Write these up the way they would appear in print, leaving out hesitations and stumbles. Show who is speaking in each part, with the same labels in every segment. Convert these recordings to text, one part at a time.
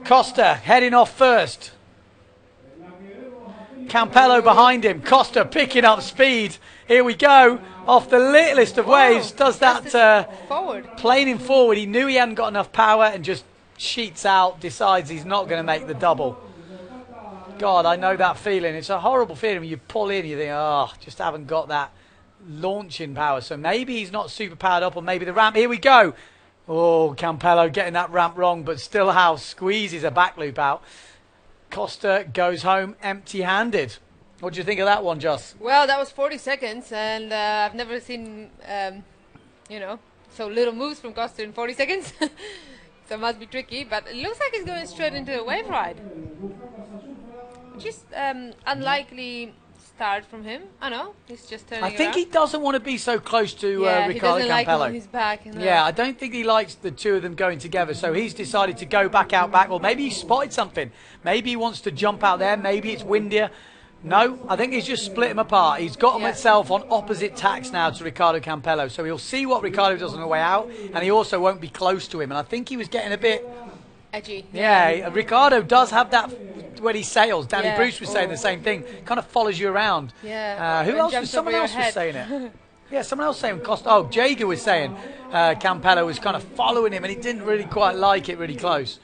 Speaker 1: Koster heading off first. Campello behind him. Koster picking up speed. Here we go. Off the littlest of waves. Does that planing forward. He knew he hadn't got enough power and just sheets out. Decides he's not going to make the double. God, I know that feeling. It's a horrible feeling when you pull in. You think, oh, just haven't got that launching power. So maybe he's not super powered up, or maybe the ramp. Here we go. Oh, Campello getting that ramp wrong, but still how squeezes a back loop out. Koster goes home empty-handed. What do you think of that one, Just?
Speaker 2: Well, that was 40 seconds, and I've never seen, you know, so little moves from Koster in 40 seconds. So it must be tricky, but it looks like he's going straight into a wave ride. Which is unlikely start from him. I know, he's just turning
Speaker 1: I think
Speaker 2: around.
Speaker 1: he doesn't want to be so close to Ricardo
Speaker 2: he doesn't like
Speaker 1: Campello.
Speaker 2: him on his back.
Speaker 1: Yeah, I don't think he likes the two of them going together, so he's decided to go back out back. Well, maybe he spotted something. Maybe he wants to jump out there. Maybe it's windier. No, I think he's just split them apart. He's got them himself on opposite tacks now to Ricardo Campello, so he'll see what Ricardo does on the way out, and he also won't be close to him. And I think he was getting a bit
Speaker 2: edgy.
Speaker 1: Yeah, Ricardo does have that when he sails. Danny Bruce was saying the same thing. Kind of follows you around.
Speaker 2: Yeah.
Speaker 1: Who else? Someone else was saying it. Yeah, someone else saying Costa. Oh, Jager was saying Campello was kind of following him, and he didn't really quite like it really close.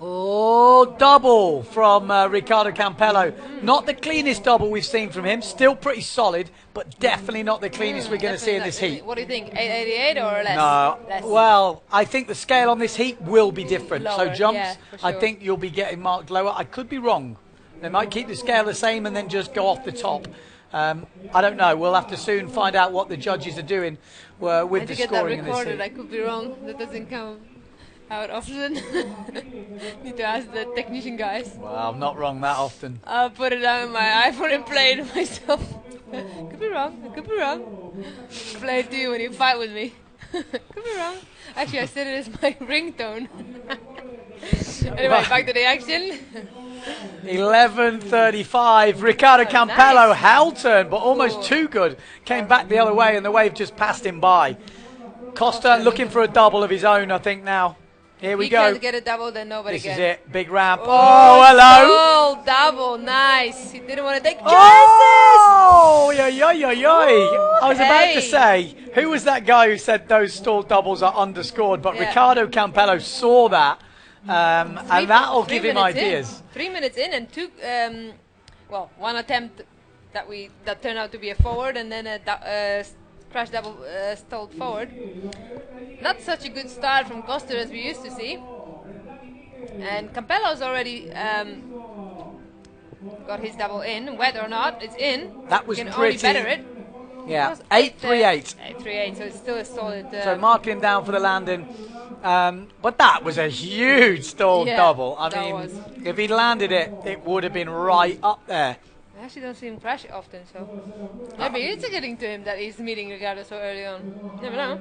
Speaker 1: Oh, double from Ricardo Campello. Not the cleanest double we've seen from him. Still pretty solid, but definitely not the cleanest we're going to see in this heat.
Speaker 2: What do you think, 888 or less?
Speaker 1: No.
Speaker 2: Less.
Speaker 1: Well, I think the scale on this heat will be different.
Speaker 2: Lower,
Speaker 1: so jumps,
Speaker 2: yeah, for sure.
Speaker 1: I think you'll be getting marked lower. I could be wrong. They might keep the scale the same and then just go off the top. I don't know. We'll have to soon find out what the judges are doing with the scoring in this heat.
Speaker 2: I could be wrong. That doesn't come out often. Need to ask the technician guys.
Speaker 1: Well, I'm not wrong that often.
Speaker 2: I'll put it on my iPhone and play it myself. Could be wrong. I could be wrong. Play it to you when you fight with me. Could be wrong. Actually, I set it as my ringtone. Anyway, back to the action.
Speaker 1: 11:35. Ricardo Campello, hell turn, but almost too good. Came back the other way, and the wave just passed him by. Koster looking for a double of his own, I think, now. Here we go.
Speaker 2: He can't get a double, then nobody can.
Speaker 1: This is it. Big ramp. Oh, hello.
Speaker 2: Oh, double. Nice. He didn't want to take chances.
Speaker 1: Oh, yo. I was about to say, who was that guy who said those stalled doubles are underscored? But Ricardo Campello saw that, and that'll give him ideas.
Speaker 2: 3 minutes in and two, one attempt that turned out to be a forward, and then a crash double stalled forward. Not such a good start from Koster as we used to see. And Campello's already got his double in. Wet or not, it's in.
Speaker 1: That was
Speaker 2: can
Speaker 1: pretty.
Speaker 2: Only better it.
Speaker 1: Yeah, 838.
Speaker 2: 838, so it's still a solid.
Speaker 1: So marking him down for the landing. But that was a huge stalled double. I mean, if he'd landed it, it would have been right up there.
Speaker 2: I actually don't see him crash often, so maybe it's getting to him that he's meeting Ricardo so early on. Never know.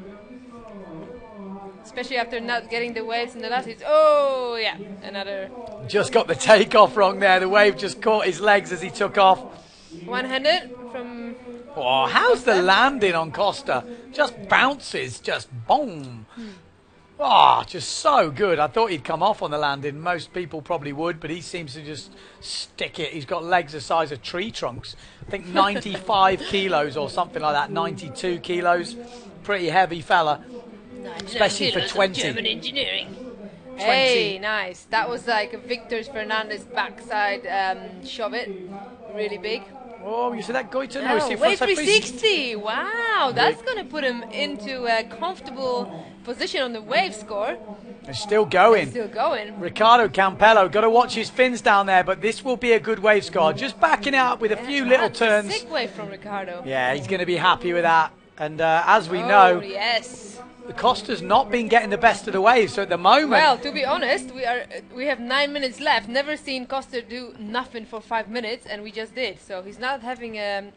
Speaker 2: Especially after not getting the waves in the last hits. Oh, yeah, another.
Speaker 1: Just got the takeoff wrong there. The wave just caught his legs as he took off.
Speaker 2: One-handed from.
Speaker 1: Oh, how's the landing on Koster? Just bounces, just boom. Oh, just so good. I thought he'd come off on the landing. Most people probably would, but he seems to just stick it. He's got legs the size of tree trunks. I think 95 kilos or something like that. 92 kilos. Pretty heavy fella. Especially for 20.
Speaker 2: German engineering. Hey, nice. That was like a Victor Fernandez backside shove it. Really big.
Speaker 1: Oh, you see that Goiter?
Speaker 2: No, wave 360. Wow, that's going to put him into a comfortable position on the wave score.
Speaker 1: It's still going.
Speaker 2: It's still going.
Speaker 1: Ricardo Campello, got to watch his fins down there, but this will be a good wave score. Just backing out with a few little turns.
Speaker 2: A sick wave from Ricardo.
Speaker 1: Yeah, he's going to be happy with that. And as we know,
Speaker 2: yes,
Speaker 1: the Koster's not been getting the best of the waves. So at the moment,
Speaker 2: well, to be honest, we have 9 minutes left. Never seen Koster do nothing for 5 minutes, and we just did. So he's not having a.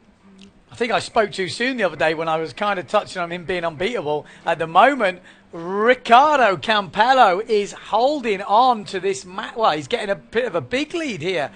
Speaker 1: I think I spoke too soon the other day when I was kind of touching on him being unbeatable. At the moment, Ricardo Campello is holding on to this. Well, he's getting a bit of a big lead here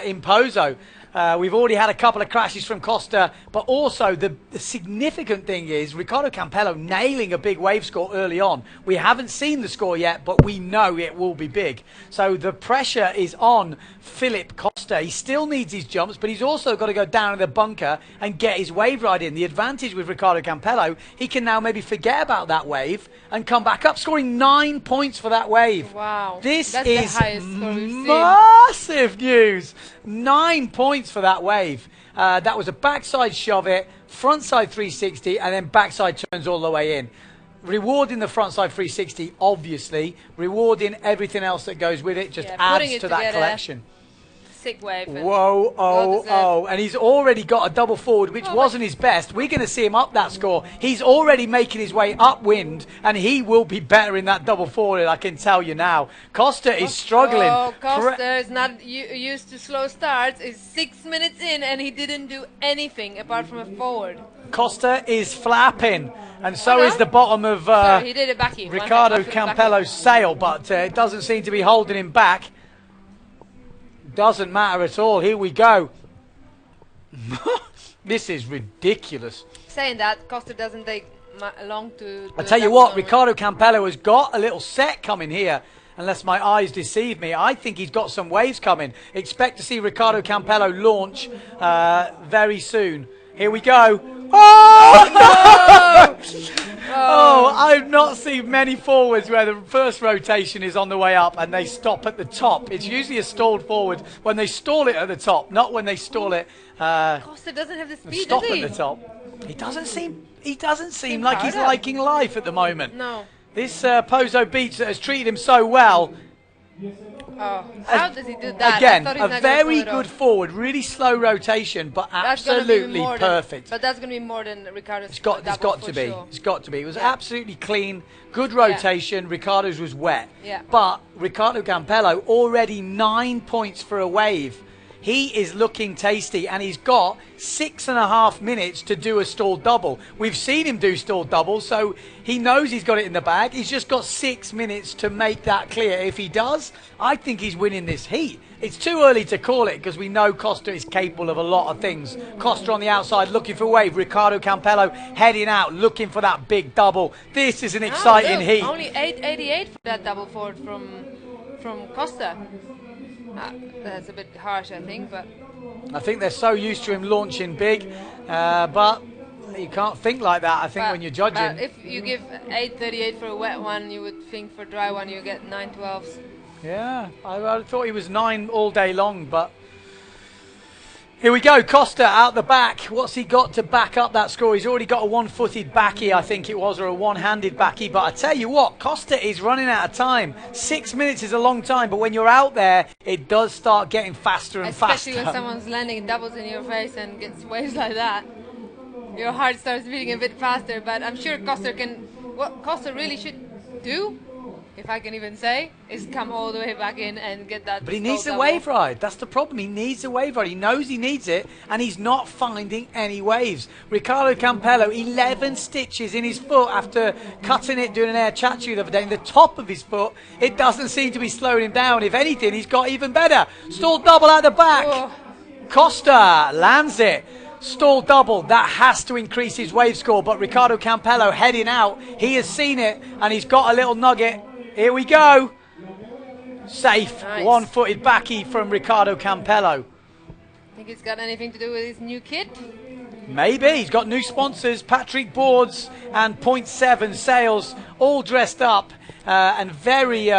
Speaker 1: in Pozo. We've already had a couple of crashes from Koster, but also the significant thing is Ricardo Campello nailing a big wave score early on. We haven't seen the score yet, but we know it will be big. So the pressure is on Philip Koster. He still needs his jumps, but he's also got to go down in the bunker and get his wave ride in. The advantage with Ricardo Campello, he can now maybe forget about that wave and come back up, scoring 9 points for that wave.
Speaker 2: Wow.
Speaker 1: This
Speaker 2: That's
Speaker 1: is
Speaker 2: the highest score we've seen.
Speaker 1: massive news. 9 points for that wave. That was a backside shove it, frontside 360, and then backside turns all the way in. Rewarding the frontside 360, obviously. Rewarding everything else that goes with it, just adds to that collection.
Speaker 2: Sick wave.
Speaker 1: Whoa, oh. And he's already got a double forward, which wasn't his best. We're going to see him up that score. He's already making his way upwind, and he will be better in that double forward, I can tell you now. Koster is struggling.
Speaker 2: Oh, Koster is not used to slow starts. He's 6 minutes in, and he didn't do anything apart from a forward.
Speaker 1: Koster is flapping, and so is the bottom of
Speaker 2: Sorry, he did a backy.
Speaker 1: Ricardo Campello's sail, but it doesn't seem to be holding him back. Doesn't matter at all. Here we go. This is ridiculous.
Speaker 2: Saying that, Koster doesn't take long to...
Speaker 1: I tell you what, Ricardo Campello has got a little set coming here. Unless my eyes deceive me, I think he's got some waves coming. Expect to see Ricardo Campello launch very soon. Here we go. Oh! Oh, I've not seen many forwards where the first rotation is on the way up and they stop at the top. It's usually a stalled forward when they stall it at the top, not when they stall it.
Speaker 2: Koster doesn't have the speed,
Speaker 1: stop
Speaker 2: does he?
Speaker 1: at the top. He doesn't seem like he's liking life at the moment.
Speaker 2: No.
Speaker 1: This Pozo beach that has treated him so well.
Speaker 2: Oh, how does he do that?
Speaker 1: Again, a very good forward, really slow rotation, but absolutely perfect.
Speaker 2: But that's going to be more than Ricardo's.
Speaker 1: It's got to be.
Speaker 2: Sure.
Speaker 1: It's got to be. It was absolutely clean, good rotation. Ricardo's was wet.
Speaker 2: Yeah.
Speaker 1: But Ricardo Campello already 9 points for a wave. He is looking tasty, and he's got 6.5 minutes to do a stalled double. We've seen him do stalled doubles, so he knows he's got it in the bag. He's just got 6 minutes to make that clear. If he does, I think he's winning this heat. It's too early to call it because we know Koster is capable of a lot of things. Koster on the outside looking for a wave. Ricardo Campello heading out, looking for that big double. This is an exciting heat.
Speaker 2: Only 888 for that double forward from Koster. That's a bit harsh, I think, but
Speaker 1: I think they're so used to him launching big, but you can't think like that, I think, when you're judging.
Speaker 2: But if you give 838 for a wet one, you would think for a dry one you get 912s.
Speaker 1: Yeah, I thought he was 9 all day long, but here we go. Koster out the back. What's he got to back up that score? He's already got a one-footed backy, I think it was, or a one-handed backy. But I tell you what, Koster is running out of time. 6 minutes is a long time, but when you're out there, it does start getting faster and faster.
Speaker 2: Especially when someone's landing doubles in your face and gets waves like that. Your heart starts beating a bit faster, but I'm sure Koster can... What Koster really should do, if I can even say, is come all the way back in and get that.
Speaker 1: But he needs the wave ride. That's the problem. He needs the wave ride. He knows he needs it, and he's not finding any waves. Ricardo Campello, 11 stitches in his foot after cutting it, doing an air chachu the other day. In the top of his foot, it doesn't seem to be slowing him down. If anything, he's got even better. Stalled double out the back.
Speaker 2: Oh.
Speaker 1: Koster lands it. Stall double, that has to increase his wave score, but Ricardo Campello heading out, he has seen it, and he's got a little nugget. Here we go. Safe,
Speaker 2: nice.
Speaker 1: One-footed backy from Ricardo Campello.
Speaker 2: Think it's got anything to do with his new kit?
Speaker 1: Maybe. He's got new sponsors, Patrick Boards and Point 7 Sales, all dressed up and very...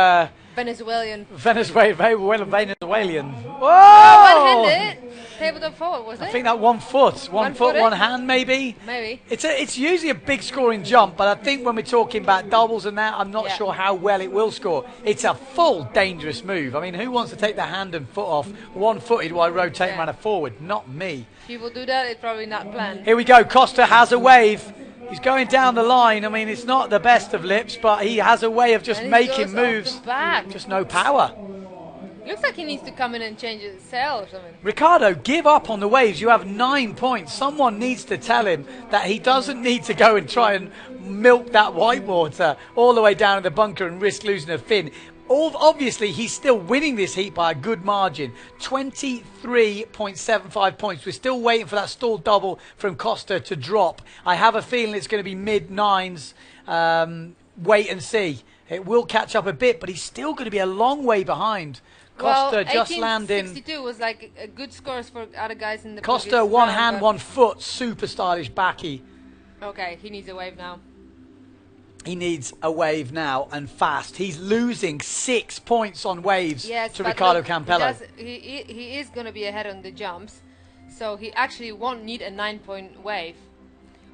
Speaker 2: Venezuelan.
Speaker 1: Very well Venezuelan. Whoa!
Speaker 2: One-handed. Tabletop forward, was it?
Speaker 1: I think that 1 foot. One foot, one hand, maybe.
Speaker 2: Maybe.
Speaker 1: It's usually a big scoring jump, but I think when we're talking about doubles and that, I'm not sure how well it will score. It's a full dangerous move. I mean, who wants to take the hand and foot off one-footed while rotating around a forward? Not me.
Speaker 2: If people do that, it's probably not planned.
Speaker 1: Here we go. Koster has a wave. He's going down the line. I mean, it's not the best of lips, but he has a way of just making moves.
Speaker 2: Back.
Speaker 1: Just no power.
Speaker 2: Looks like he needs to come in and change his sail or something.
Speaker 1: Ricardo, give up on the waves. You have 9 points. Someone needs to tell him that he doesn't need to go and try and milk that whitewater all the way down to the bunker and risk losing a fin. Obviously, he's still winning this heat by a good margin. 23.75 points. We're still waiting for that stalled double from Koster to drop. I have a feeling it's going to be mid-9s. Wait and see. It will catch up a bit, but he's still going to be a long way behind. Koster just landing.
Speaker 2: 62 was like a good scores for other guys in the
Speaker 1: Koster, one hand, 1 foot, super stylish backy.
Speaker 2: Okay, he needs a wave now.
Speaker 1: He needs a wave now and fast. He's losing 6 points on waves to Ricardo Campello.
Speaker 2: He is going to be ahead on the jumps, so he actually won't need a 9-point wave.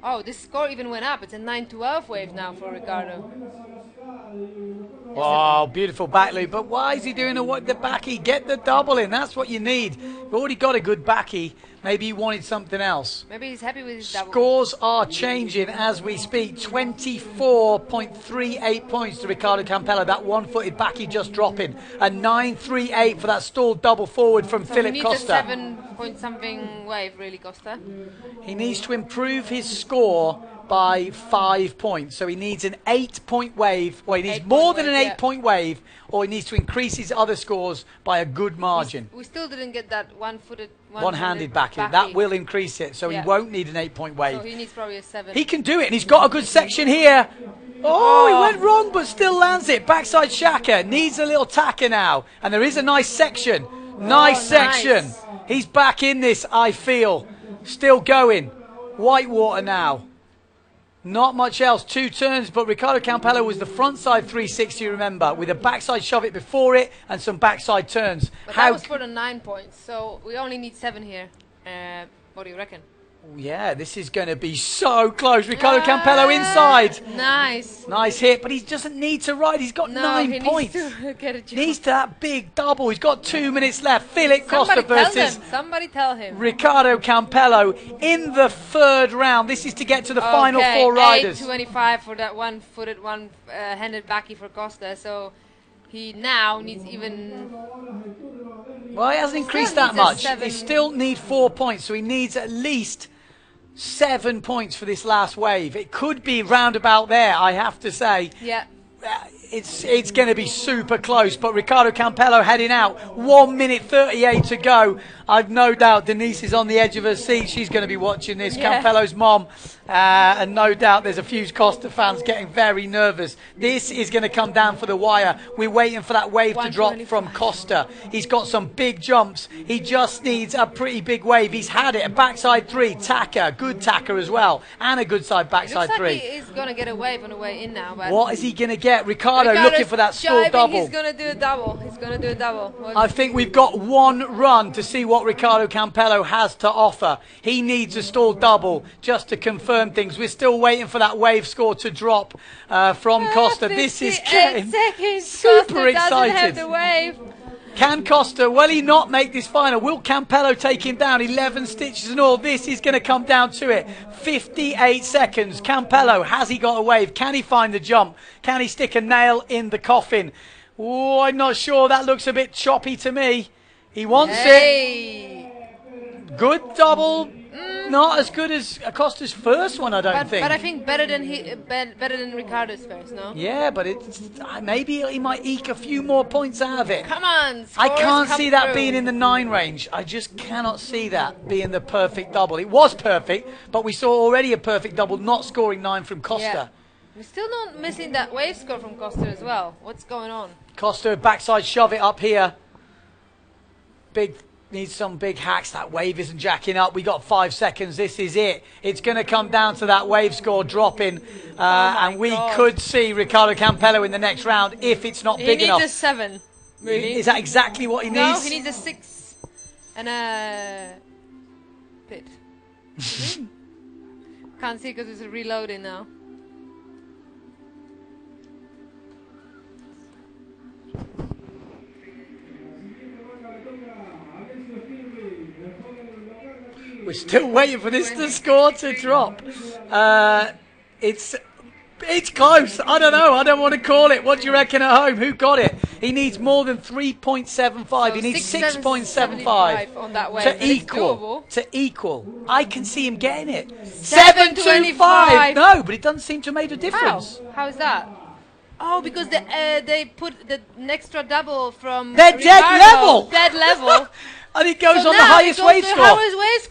Speaker 2: Oh, this score even went up. It's a 9-12 wave now for Ricardo.
Speaker 1: Wow, beautiful back loop. But why is he doing the backy? Get the double in. That's what you need. You've already got a good backy. Maybe he wanted something else.
Speaker 2: Maybe he's happy with his double.
Speaker 1: Scores are changing as we speak. 24.38 points to Ricardo Campello. That one-footed backy just dropping. A 9.38 for that stalled double forward from Philip Koster.
Speaker 2: He needs a 7-point-something wave, really, Koster.
Speaker 1: He needs to improve his score by 5 points. So he needs an 8-point wave. Well, he needs more than an 8-point wave, or he needs to increase his other scores by a good margin.
Speaker 2: We still didn't get that
Speaker 1: one-handed backy. That will increase it, so he won't need an 8-point wave.
Speaker 2: So he needs probably a 7.
Speaker 1: He can do it, and he's got a good section here. Oh, he went wrong, but still lands it. Backside shaka. Needs a little tacker now. And there is a nice section. Nice section. He's back in this, I feel. Still going. Whitewater now. Not much else. 2 turns, but Ricardo Campello was the frontside 360, remember, with a backside shove it before it and some backside turns.
Speaker 2: But that was for the 9 points, so we only need 7 here. What do you reckon?
Speaker 1: Yeah, this is going to be so close. Ricardo Campello inside.
Speaker 2: Nice.
Speaker 1: Nice hit, but he doesn't need to ride. He's got 9 points.
Speaker 2: Needs to get a jump.
Speaker 1: Needs to that big double. He's got 2 minutes left. Philip Koster versus
Speaker 2: Somebody tell him.
Speaker 1: Ricardo Campello in the 3rd round. This is to get to the final 4 riders.
Speaker 2: 8.25 for that one-footed, one-handed backy for Koster. So he now needs even...
Speaker 1: Well, he hasn't increased that much. He still needs 4 points, so he needs at least 7 points for this last wave. It could be round about there, I have to say.
Speaker 2: Yeah.
Speaker 1: It's going to be super close, but Ricardo Campello heading out. 1 minute 38 to go. I've no doubt Denise is on the edge of her seat. She's going to be watching this. Campello's mom. And no doubt there's a few Koster fans getting very nervous. This is going to come down for the wire. We're waiting for that wave to drop from Koster. He's got some big jumps. He just needs a pretty big wave. He's had it. A backside 3. Tacker. Good tacker as well. And a good side backside 3.
Speaker 2: He is going to get a wave on the way in now. But
Speaker 1: what is he going to get? Ricardo looking for that stall double.
Speaker 2: He's going to do a double. He's going to do a double.
Speaker 1: I think we've got 1 run to see what Ricardo Campello has to offer. He needs a stall double just to confirm things. We're still waiting for that wave score to drop from Koster. This is getting super excited.
Speaker 2: Have the wave.
Speaker 1: Can Koster, will he not make this final? Will Campello take him down? 11 stitches and all. This is going to come down to it. 58 seconds. Campello, has he got a wave? Can he find the jump? Can he stick a nail in the coffin? Oh, I'm not sure. That looks a bit choppy to me. He wants it. Good double. Not as good as Koster's first one, I don't think.
Speaker 2: But I think better than Ricardo's first, no?
Speaker 1: Yeah, but it's maybe he might eke a few more points out of it.
Speaker 2: Come on,
Speaker 1: I can't see that being in the 9 range. I just cannot see that being the perfect double. It was perfect, but we saw already a perfect double, not scoring 9 from Koster.
Speaker 2: Yeah. We're still not missing that wave score from Koster as well. What's going on?
Speaker 1: Koster backside shove it up here. Needs some big hacks. That wave isn't jacking up. We got 5 seconds. This is it. It's going to come down to that wave score dropping. And we could see Ricardo Campello in the next round if it's not big enough.
Speaker 2: He needs a 7. Really?
Speaker 1: Is that exactly what he needs?
Speaker 2: No, he needs a 6 and a pit. Can't see because it's reloading now.
Speaker 1: We're still waiting for this score to drop. It's It's close. I don't know. I don't want to call it. What do you reckon at home? Who got it? He needs more than 3.75.
Speaker 2: So
Speaker 1: he needs
Speaker 2: 6.75 on that wave.
Speaker 1: to equal. To equal. I can see him getting it.
Speaker 2: 7.25.
Speaker 1: No, but it doesn't seem to have made a difference.
Speaker 2: How is that? Oh, because they put the extra double from
Speaker 1: They're dead
Speaker 2: Ricardo.
Speaker 1: level.
Speaker 2: Dead level.
Speaker 1: And it goes
Speaker 2: So
Speaker 1: on the
Speaker 2: now
Speaker 1: highest
Speaker 2: it goes
Speaker 1: wave
Speaker 2: to
Speaker 1: score.
Speaker 2: highest wave score.